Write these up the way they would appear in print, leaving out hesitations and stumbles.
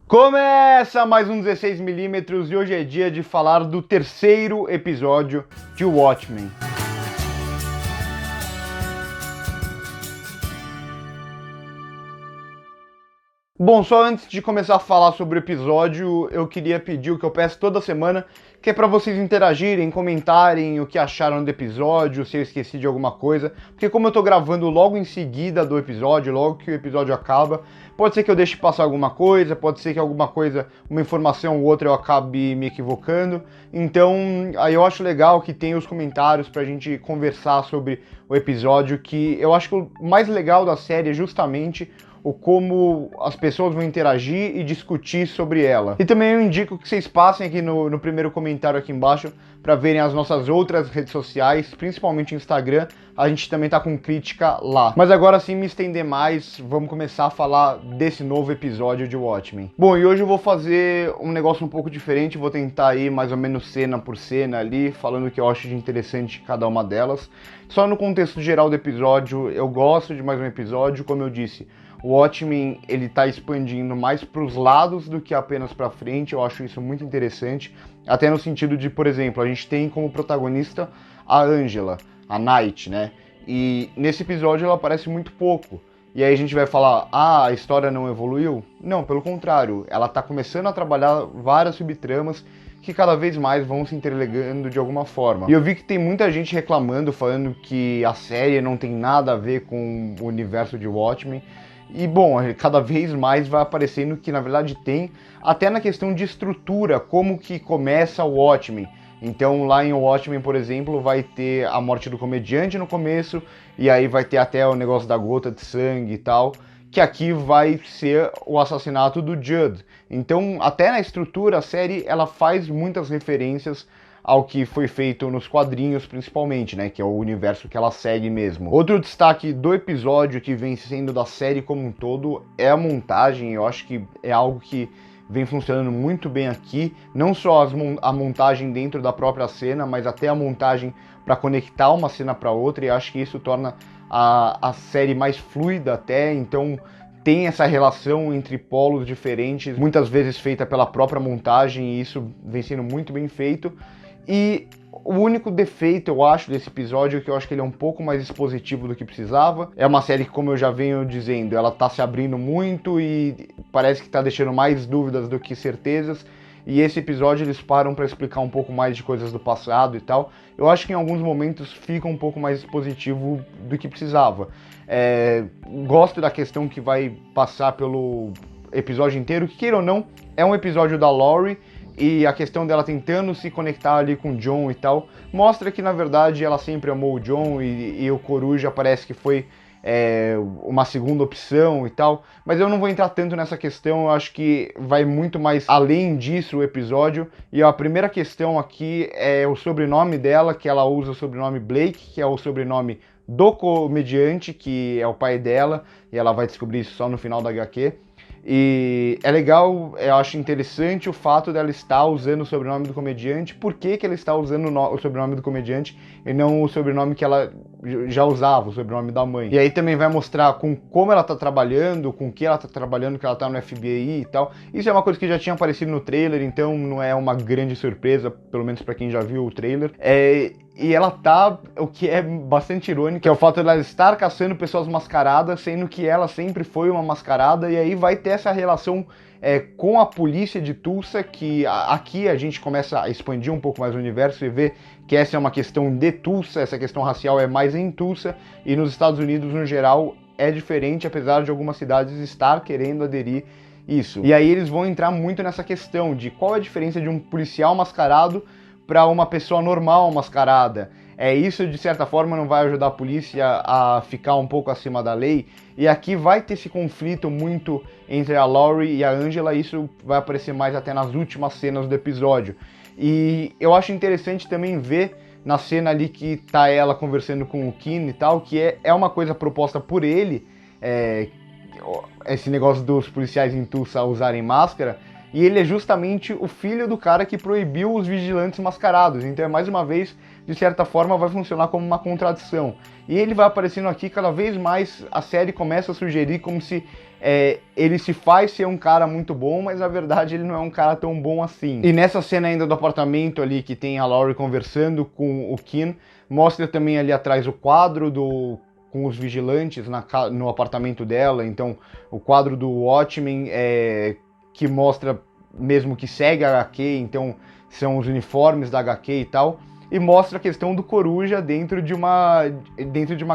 Começa mais um 16mm e hoje é dia de falar do terceiro episódio de Watchmen. Bom, só antes de começar a falar sobre o episódio, eu queria pedir o que eu peço toda semana, que é para vocês interagirem, comentarem o que acharam do episódio, se eu esqueci de alguma coisa, porque como eu tô gravando logo em seguida do episódio, logo que o episódio acaba, pode ser que eu deixe passar alguma coisa, pode ser que alguma coisa, uma informação ou outra eu acabe me equivocando, então aí eu acho legal que tem os comentários pra gente conversar sobre o episódio, que eu acho que o mais legal da série é justamente o como as pessoas vão interagir e discutir sobre ela. E também eu indico que vocês passem aqui no primeiro comentário aqui embaixo para verem as nossas outras redes sociais, principalmente Instagram, a gente também tá com crítica lá. Mas agora sem me estender mais, vamos começar a falar desse novo episódio de Watchmen. Bom, e hoje eu vou fazer um negócio um pouco diferente, vou tentar ir mais ou menos cena por cena ali, falando o que eu acho de interessante em cada uma delas. Só no contexto geral do episódio, eu gosto de mais um episódio, como eu disse, o Watchmen, ele tá expandindo mais para os lados do que apenas para frente, eu acho isso muito interessante, até no sentido de, por exemplo, a gente tem como protagonista a Angela, a Night, né? E nesse episódio ela aparece muito pouco. E aí a gente vai falar, a história não evoluiu? Não, pelo contrário, ela tá começando a trabalhar várias subtramas que cada vez mais vão se interligando de alguma forma. E eu vi que tem muita gente reclamando, falando que a série não tem nada a ver com o universo de Watchmen. E bom, cada vez mais vai aparecendo que na verdade tem, até na questão de estrutura, como que começa o Watchmen. Então lá em Watchmen, por exemplo, vai ter a morte do comediante no começo, e aí vai ter até o negócio da gota de sangue e tal, que aqui vai ser o assassinato do Judd. Então até na estrutura a série ela faz muitas referências ao que foi feito nos quadrinhos principalmente, né, que é o universo que ela segue mesmo. Outro destaque do episódio que vem sendo da série como um todo é a montagem. Eu acho que é algo que vem funcionando muito bem aqui, não só a montagem dentro da própria cena, mas até a montagem para conectar uma cena para outra, e acho que isso torna a série mais fluida até, então tem essa relação entre polos diferentes, muitas vezes feita pela própria montagem, e isso vem sendo muito bem feito. E o único defeito, eu acho, desse episódio é que eu acho que ele é um pouco mais expositivo do que precisava. É uma série que, como eu já venho dizendo, ela tá se abrindo muito e parece que tá deixando mais dúvidas do que certezas. E esse episódio eles param para explicar um pouco mais de coisas do passado e tal. Eu acho que em alguns momentos fica um pouco mais expositivo do que precisava. Gosto da questão que vai passar pelo episódio inteiro, que queira ou não, é um episódio da Laurie. E a questão dela tentando se conectar ali com o John e tal, mostra que na verdade ela sempre amou o John e o Coruja parece que foi uma segunda opção e tal. Mas eu não vou entrar tanto nessa questão, eu acho que vai muito mais além disso o episódio. E a primeira questão aqui é o sobrenome dela, que ela usa o sobrenome Blake, que é o sobrenome do comediante, que é o pai dela, e ela vai descobrir isso só no final da HQ. E é legal, eu acho interessante o fato dela estar usando o sobrenome do comediante. Por que ela está usando o sobrenome do comediante e não o sobrenome que ela já usava, o sobrenome da mãe? E aí também vai mostrar como ela está trabalhando, com que ela está trabalhando, que ela está no FBI e tal. Isso é uma coisa que já tinha aparecido no trailer, então não é uma grande surpresa, pelo menos para quem já viu o trailer. E ela tá, o que é bastante irônico, que é o fato de ela estar caçando pessoas mascaradas, sendo que ela sempre foi uma mascarada, e aí vai ter essa relação com a polícia de Tulsa, que aqui a gente começa a expandir um pouco mais o universo e ver que essa é uma questão de Tulsa, essa questão racial é mais em Tulsa, e nos Estados Unidos, no geral, é diferente, apesar de algumas cidades estar querendo aderir isso. E aí eles vão entrar muito nessa questão de qual é a diferença de um policial mascarado para uma pessoa normal mascarada. Isso, de certa forma, não vai ajudar a polícia a ficar um pouco acima da lei. E aqui vai ter esse conflito muito entre a Laurie e a Angela. Isso vai aparecer mais até nas últimas cenas do episódio. E eu acho interessante também ver na cena ali que tá ela conversando com o Keane e tal, que é uma coisa proposta por ele, esse negócio dos policiais em Tulsa usarem máscara. E ele é justamente o filho do cara que proibiu os vigilantes mascarados. Então, mais uma vez, de certa forma, vai funcionar como uma contradição. E ele vai aparecendo aqui cada vez mais, a série começa a sugerir como se ele se faz ser um cara muito bom, mas na verdade ele não é um cara tão bom assim. E nessa cena ainda do apartamento ali, que tem a Laurie conversando com o Kim, mostra também ali atrás o quadro com os vigilantes no apartamento dela. Então o quadro do Watchmen, que mostra mesmo que segue a HQ, então são os uniformes da HQ e tal. E mostra a questão do coruja dentro de uma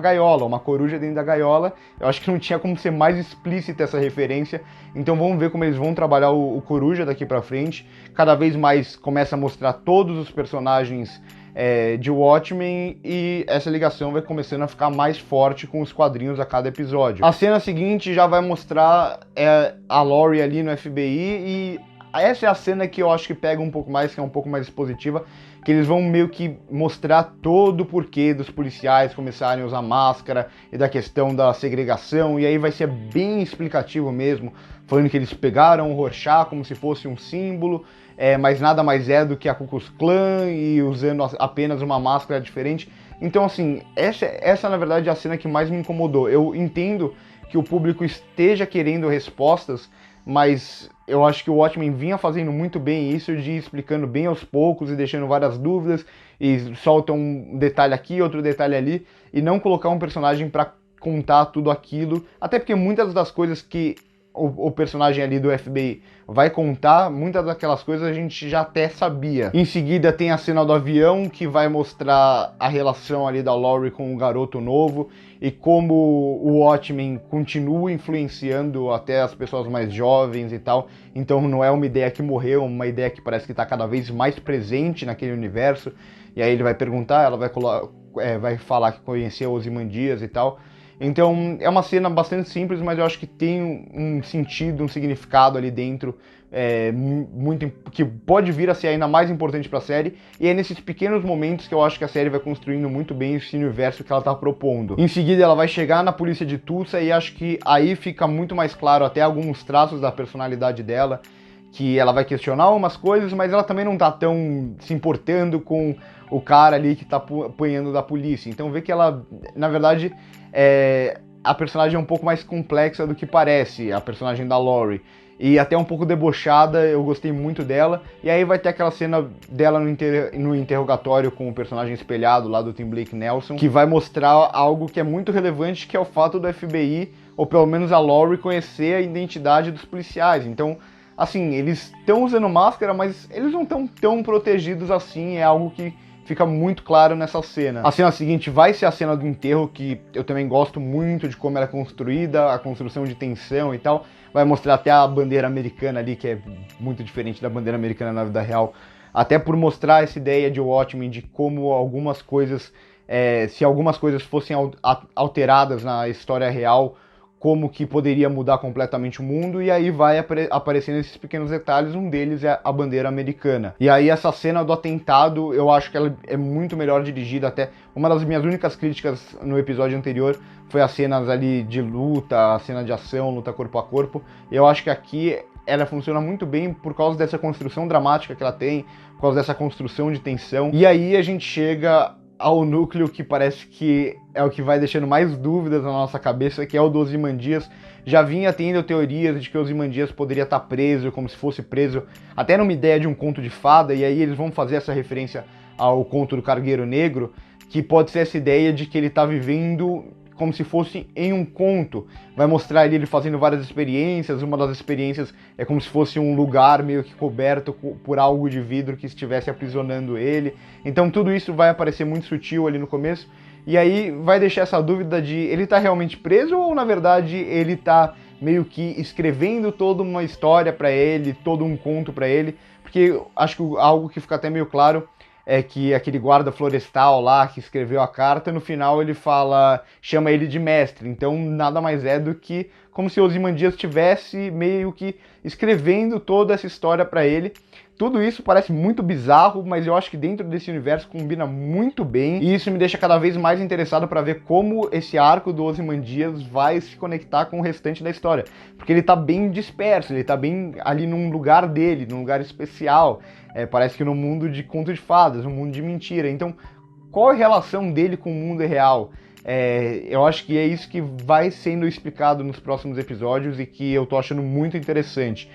gaiola, uma coruja dentro da gaiola. Eu acho que não tinha como ser mais explícita essa referência. Então vamos ver como eles vão trabalhar o coruja daqui pra frente. Cada vez mais começa a mostrar todos os personagens de Watchmen, e essa ligação vai começando a ficar mais forte com os quadrinhos a cada episódio. A cena seguinte já vai mostrar a Laurie ali no FBI, e essa é a cena que eu acho que pega um pouco mais, que é um pouco mais expositiva, que eles vão meio que mostrar todo o porquê dos policiais começarem a usar máscara e da questão da segregação, e aí vai ser bem explicativo mesmo, falando que eles pegaram o Rorschach como se fosse um símbolo, mas nada mais é do que a Ku Klux Klan, e usando apenas uma máscara diferente. Então assim, essa na verdade é a cena que mais me incomodou. Eu entendo que o público esteja querendo respostas, mas eu acho que o Watchmen vinha fazendo muito bem isso, de ir explicando bem aos poucos e deixando várias dúvidas, e solta um detalhe aqui, outro detalhe ali, e não colocar um personagem para contar tudo aquilo, até porque muitas das coisas que o personagem ali do FBI vai contar, muitas daquelas coisas a gente já até sabia. Em seguida tem a cena do avião, que vai mostrar a relação ali da Laurie com o garoto novo, e como o Watchmen continua influenciando até as pessoas mais jovens e tal. Então não é uma ideia que morreu, uma ideia que parece que está cada vez mais presente naquele universo. E aí ele vai perguntar, ela vai falar que conheceu Ozymandias e tal. Então é uma cena bastante simples, mas eu acho que tem um sentido, um significado ali dentro, muito, que pode vir a ser ainda mais importante para a série, e é nesses pequenos momentos que eu acho que a série vai construindo muito bem esse universo que ela está propondo. Em seguida ela vai chegar na polícia de Tulsa, e acho que aí fica muito mais claro até alguns traços da personalidade dela, que ela vai questionar umas coisas, mas ela também não tá tão se importando com o cara ali que tá apanhando da polícia. Então vê que ela, na verdade, a personagem é um pouco mais complexa do que parece, a personagem da Laurie. E até um pouco debochada, eu gostei muito dela. E aí vai ter aquela cena dela no interrogatório com o personagem espelhado lá do Tim Blake Nelson, que vai mostrar algo que é muito relevante, que é o fato do FBI, ou pelo menos a Laurie, conhecer a identidade dos policiais. Então, assim, eles estão usando máscara, mas eles não estão tão protegidos assim, é algo que fica muito claro nessa cena. A cena seguinte vai ser a cena do enterro, que eu também gosto muito de como ela é construída, a construção de tensão e tal. Vai mostrar até a bandeira americana ali, que é muito diferente da bandeira americana na vida real. Até por mostrar essa ideia de Watchmen, de como algumas coisas, se algumas coisas fossem alteradas na história real, como que poderia mudar completamente o mundo, e aí vai aparecendo esses pequenos detalhes, um deles é a bandeira americana. E aí essa cena do atentado, eu acho que ela é muito melhor dirigida, até uma das minhas únicas críticas no episódio anterior foi as cenas ali de luta, a cena de ação, luta corpo a corpo. Eu acho que aqui ela funciona muito bem por causa dessa construção dramática que ela tem, por causa dessa construção de tensão, e aí a gente chega ao núcleo que parece que é o que vai deixando mais dúvidas na nossa cabeça, que é o do Ozymandias. Já vinha tendo teorias de que o Ozymandias poderia estar preso, como se fosse preso até numa ideia de um conto de fada, e aí eles vão fazer essa referência ao conto do Cargueiro Negro, que pode ser essa ideia de que ele está vivendo como se fosse em um conto. Vai mostrar ele fazendo várias experiências, uma das experiências é como se fosse um lugar meio que coberto por algo de vidro que estivesse aprisionando ele. Então tudo isso vai aparecer muito sutil ali no começo, e aí vai deixar essa dúvida de ele tá realmente preso, ou na verdade ele tá meio que escrevendo toda uma história para ele, todo um conto para ele, porque acho que algo que fica até meio claro é que aquele guarda florestal lá que escreveu a carta, no final ele chama ele de mestre. Então nada mais é do que como se Ozymandias estivesse meio que escrevendo toda essa história para ele. Tudo isso parece muito bizarro, mas eu acho que dentro desse universo combina muito bem, e isso me deixa cada vez mais interessado para ver como esse arco do Ozymandias vai se conectar com o restante da história, porque ele tá bem disperso, ele tá bem ali num lugar dele, num lugar especial, parece que no mundo de conto de fadas, um mundo de mentira. Então, qual é a relação dele com o mundo real? Eu acho que é isso que vai sendo explicado nos próximos episódios e que eu tô achando muito interessante.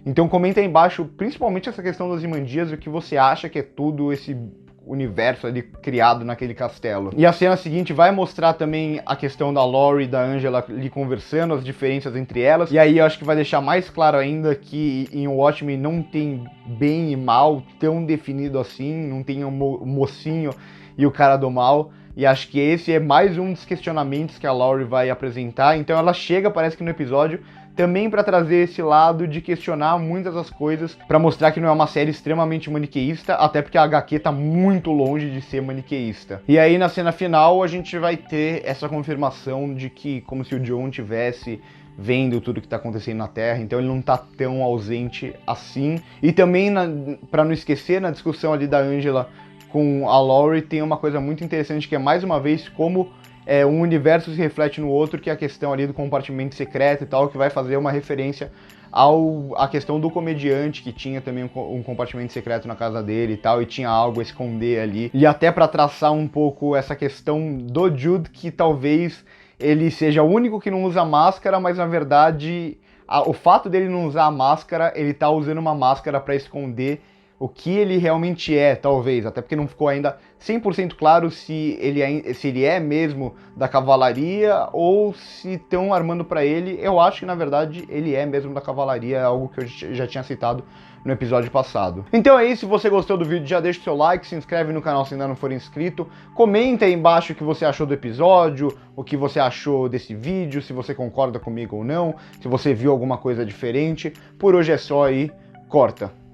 Então comenta aí embaixo, principalmente essa questão das Imandias, o que você acha que é tudo esse universo ali criado naquele castelo. E a cena seguinte vai mostrar também a questão da Laurie e da Angela ali conversando, as diferenças entre elas. E aí eu acho que vai deixar mais claro ainda que em Watchmen não tem bem e mal tão definido assim, não tem o mocinho e o cara do mal. E acho que esse é mais um dos questionamentos que a Laurie vai apresentar. Então ela chega, parece que no episódio, também para trazer esse lado de questionar muitas das coisas, para mostrar que não é uma série extremamente maniqueísta, até porque a HQ tá muito longe de ser maniqueísta. E aí na cena final a gente vai ter essa confirmação de que como se o John tivesse vendo tudo que tá acontecendo na Terra, então ele não tá tão ausente assim. E também, para não esquecer, na discussão ali da Angela com a Laurie, tem uma coisa muito interessante que é, mais uma vez, como um universo se reflete no outro, que é a questão ali do compartimento secreto e tal, que vai fazer uma referência à questão do comediante, que tinha também um compartimento secreto na casa dele e tal, e tinha algo a esconder ali. E até para traçar um pouco essa questão do Jude, que talvez ele seja o único que não usa máscara, mas na verdade, o fato dele não usar a máscara, ele tá usando uma máscara para esconder o que ele realmente é, talvez, até porque não ficou ainda 100% claro se ele é mesmo da cavalaria ou se estão armando para ele. Eu acho que na verdade ele é mesmo da cavalaria, é algo que eu já tinha citado no episódio passado. Então é isso, se você gostou do vídeo já deixa o seu like, se inscreve no canal se ainda não for inscrito, comenta aí embaixo o que você achou do episódio, o que você achou desse vídeo, se você concorda comigo ou não, se você viu alguma coisa diferente. Por hoje é só aí, corta!